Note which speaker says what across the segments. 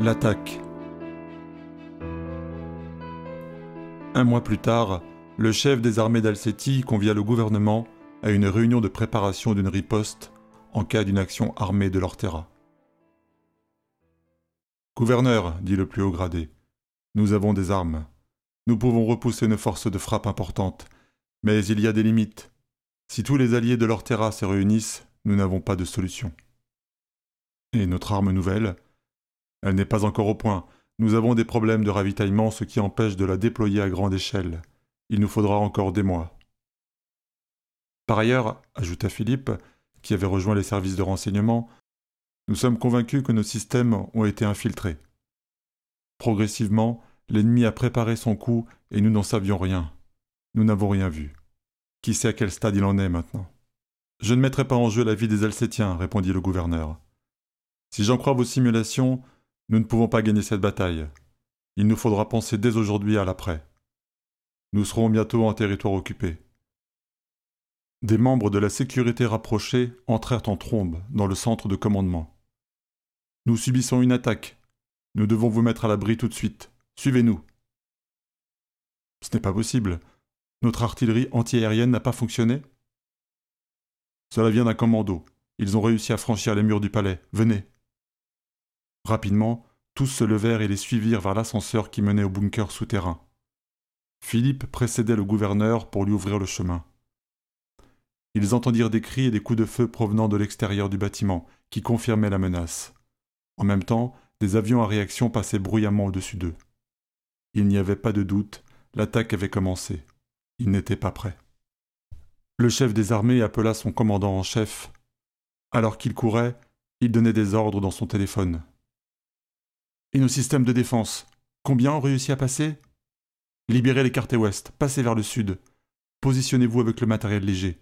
Speaker 1: L'attaque. Un mois plus tard, le chef des armées d'Alsétie convia le gouvernement à une réunion de préparation d'une riposte en cas d'une action armée de l'Ortera. « Gouverneur, dit le plus haut gradé, nous avons des armes. Nous pouvons repousser une force de frappe importante, mais il y a des limites. Si tous les alliés de l'Ortera se réunissent, nous n'avons pas de solution. Et notre arme nouvelle ? Elle n'est pas encore au point. Nous avons des problèmes de ravitaillement, ce qui empêche de la déployer à grande échelle. Il nous faudra encore des mois. Par ailleurs, ajouta Philippe, qui avait rejoint les services de renseignement, nous sommes convaincus que nos systèmes ont été infiltrés. Progressivement, l'ennemi a préparé son coup et nous n'en savions rien. Nous n'avons rien vu. Qui sait à quel stade il en est maintenant ? Je ne mettrai pas en jeu la vie des Alsétiens, répondit le gouverneur. Si j'en crois vos simulations, nous ne pouvons pas gagner cette bataille. Il nous faudra penser dès aujourd'hui à l'après. Nous serons bientôt en territoire occupé. Des membres de la sécurité rapprochée entrèrent en trombe dans le centre de commandement. Nous subissons une attaque. Nous devons vous mettre à l'abri tout de suite. Suivez-nous. Ce n'est pas possible. Notre artillerie antiaérienne n'a pas fonctionné ? Cela vient d'un commando. Ils ont réussi à franchir les murs du palais. Venez. Rapidement, tous se levèrent et les suivirent vers l'ascenseur qui menait au bunker souterrain. Philippe précédait le gouverneur pour lui ouvrir le chemin. Ils entendirent des cris et des coups de feu provenant de l'extérieur du bâtiment, qui confirmaient la menace. En même temps, des avions à réaction passaient bruyamment au-dessus d'eux. Il n'y avait pas de doute, l'attaque avait commencé. Ils n'étaient pas prêts. Le chef des armées appela son commandant en chef. Alors qu'il courait, il donnait des ordres dans son téléphone. « Et nos systèmes de défense, combien ont réussi à passer ? Libérez les quartiers ouest, passez vers le sud. Positionnez-vous avec le matériel léger.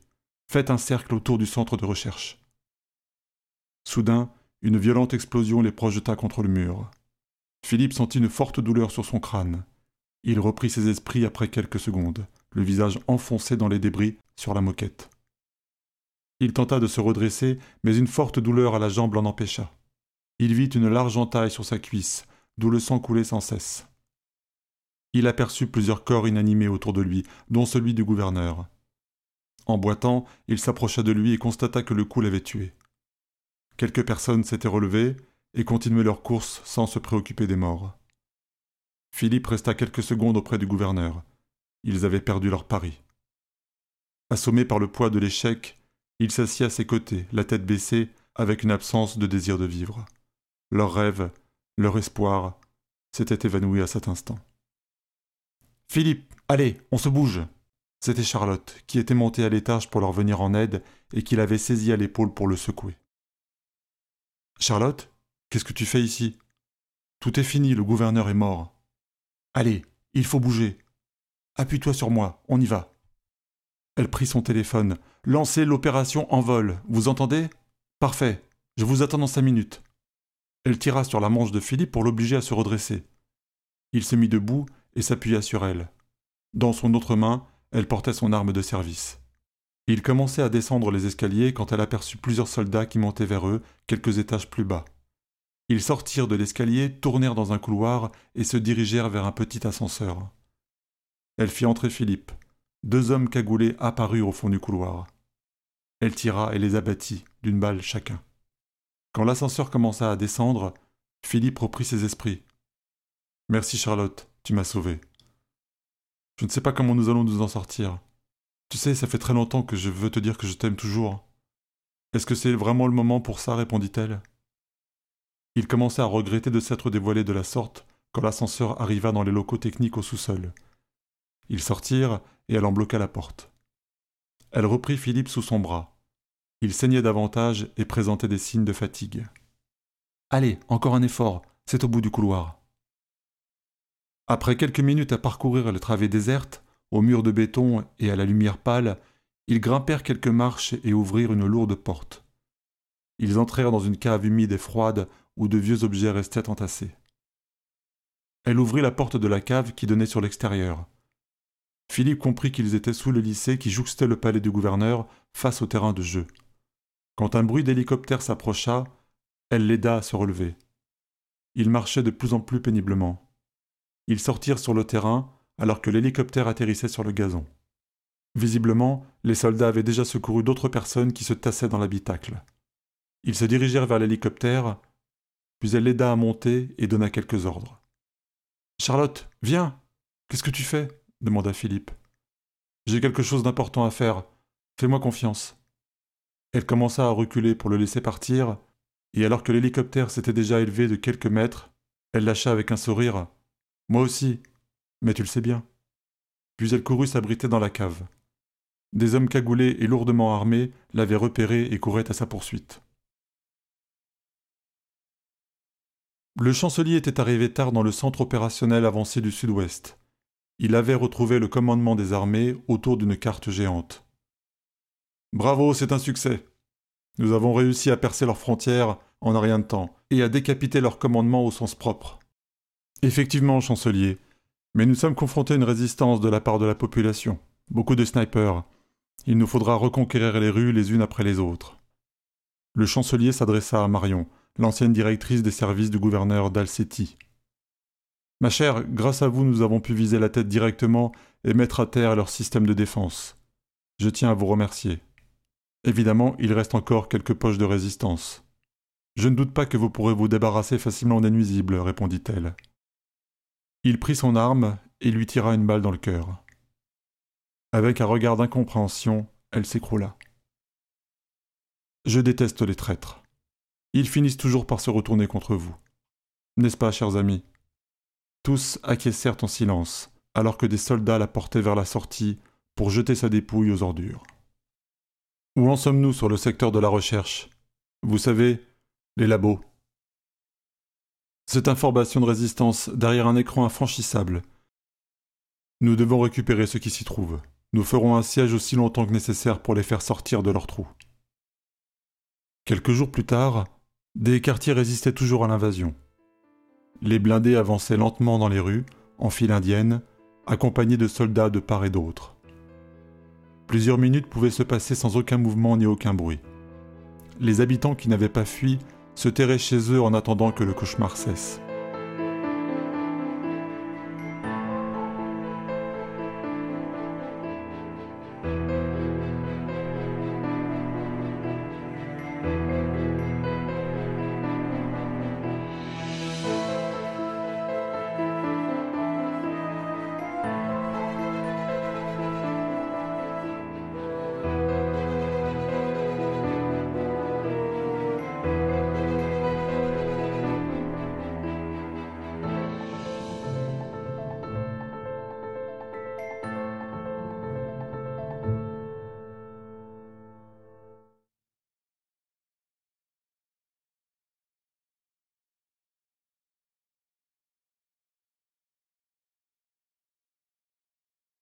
Speaker 1: Faites un cercle autour du centre de recherche. » Soudain, une violente explosion les projeta contre le mur. Philippe sentit une forte douleur sur son crâne. Il reprit ses esprits après quelques secondes, le visage enfoncé dans les débris sur la moquette. Il tenta de se redresser, mais une forte douleur à la jambe l'en empêcha. Il vit une large entaille sur sa cuisse, d'où le sang coulait sans cesse. Il aperçut plusieurs corps inanimés autour de lui, dont celui du gouverneur. En boitant, il s'approcha de lui et constata que le coup l'avait tué. Quelques personnes s'étaient relevées et continuaient leur course sans se préoccuper des morts. Philippe resta quelques secondes auprès du gouverneur. Ils avaient perdu leur pari. Assommé par le poids de l'échec, il s'assit à ses côtés, la tête baissée, avec une absence de désir de vivre. Leur rêve, leur espoir, s'étaient évanouis à cet instant. « Philippe, allez, on se bouge !» C'était Charlotte, qui était montée à l'étage pour leur venir en aide et qui l'avait saisi à l'épaule pour le secouer. « Charlotte, qu'est-ce que tu fais ici ? Tout est fini, le gouverneur est mort. Allez, il faut bouger. Appuie-toi sur moi, on y va. » Elle prit son téléphone. « Lancez l'opération en vol, vous entendez ? Parfait, je vous attends dans 5 minutes. » Elle tira sur la manche de Philippe pour l'obliger à se redresser. Il se mit debout et s'appuya sur elle. Dans son autre main, elle portait son arme de service. Il commençait à descendre les escaliers quand elle aperçut plusieurs soldats qui montaient vers eux, quelques étages plus bas. Ils sortirent de l'escalier, tournèrent dans un couloir et se dirigèrent vers un petit ascenseur. Elle fit entrer Philippe. 2 hommes cagoulés apparurent au fond du couloir. Elle tira et les abattit, d'une balle chacun. Quand l'ascenseur commença à descendre, Philippe reprit ses esprits. « Merci Charlotte, tu m'as sauvé. Je ne sais pas comment nous allons nous en sortir. Tu sais, ça fait très longtemps que je veux te dire que je t'aime toujours. Est-ce que c'est vraiment le moment pour ça ?» répondit-elle. Il commençait à regretter de s'être dévoilé de la sorte quand l'ascenseur arriva dans les locaux techniques au sous-sol. Ils sortirent et elle en bloqua la porte. Elle reprit Philippe sous son bras. Il saignait davantage et présentait des signes de fatigue. « Allez, encore un effort, c'est au bout du couloir. » Après quelques minutes à parcourir les travées désertes, aux murs de béton et à la lumière pâle, ils grimpèrent quelques marches et ouvrirent une lourde porte. Ils entrèrent dans une cave humide et froide où de vieux objets restaient entassés. Elle ouvrit la porte de la cave qui donnait sur l'extérieur. Philippe comprit qu'ils étaient sous le lycée qui jouxtait le palais du gouverneur face au terrain de jeu. Quand un bruit d'hélicoptère s'approcha, elle l'aida à se relever. Ils marchaient de plus en plus péniblement. Ils sortirent sur le terrain alors que l'hélicoptère atterrissait sur le gazon. Visiblement, les soldats avaient déjà secouru d'autres personnes qui se tassaient dans l'habitacle. Ils se dirigèrent vers l'hélicoptère, puis elle l'aida à monter et donna quelques ordres. « Charlotte, viens! Qu'est-ce que tu fais » demanda Philippe. « J'ai quelque chose d'important à faire. Fais-moi confiance. » Elle commença à reculer pour le laisser partir, et alors que l'hélicoptère s'était déjà élevé de quelques mètres, elle lâcha avec un sourire « Moi aussi, mais tu le sais bien. » Puis elle courut s'abriter dans la cave. Des hommes cagoulés et lourdement armés l'avaient repérée et couraient à sa poursuite. Le chancelier était arrivé tard dans le centre opérationnel avancé du Sud-Ouest. Il avait retrouvé le commandement des armées autour d'une carte géante. « Bravo, c'est un succès. Nous avons réussi à percer leurs frontières en un rien de temps et à décapiter leur commandement au sens propre. » « Effectivement, chancelier, mais nous sommes confrontés à une résistance de la part de la population. Beaucoup de snipers. Il nous faudra reconquérir les rues les unes après les autres. » Le chancelier s'adressa à Marion, l'ancienne directrice des services du gouverneur d'Alcétie. « Ma chère, grâce à vous, nous avons pu viser la tête directement et mettre à terre leur système de défense. Je tiens à vous remercier. Évidemment, il reste encore quelques poches de résistance. Je ne doute pas que vous pourrez vous débarrasser facilement des nuisibles, répondit-elle. Il prit son arme et lui tira une balle dans le cœur. Avec un regard d'incompréhension, elle s'écroula. « Je déteste les traîtres. Ils finissent toujours par se retourner contre vous. N'est-ce pas, chers amis ?» Tous acquiescèrent en silence, alors que des soldats la portaient vers la sortie pour jeter sa dépouille aux ordures. « Où en sommes-nous sur le secteur de la recherche ? Vous savez, les labos. » Cette information de résistance derrière un écran infranchissable. Nous devons récupérer ce qui s'y trouve. Nous ferons un siège aussi longtemps que nécessaire pour les faire sortir de leur trou. Quelques jours plus tard, des quartiers résistaient toujours à l'invasion. Les blindés avançaient lentement dans les rues, en file indienne, accompagnés de soldats de part et d'autre. Plusieurs minutes pouvaient se passer sans aucun mouvement ni aucun bruit. Les habitants qui n'avaient pas fui se terraient chez eux en attendant que le cauchemar cesse.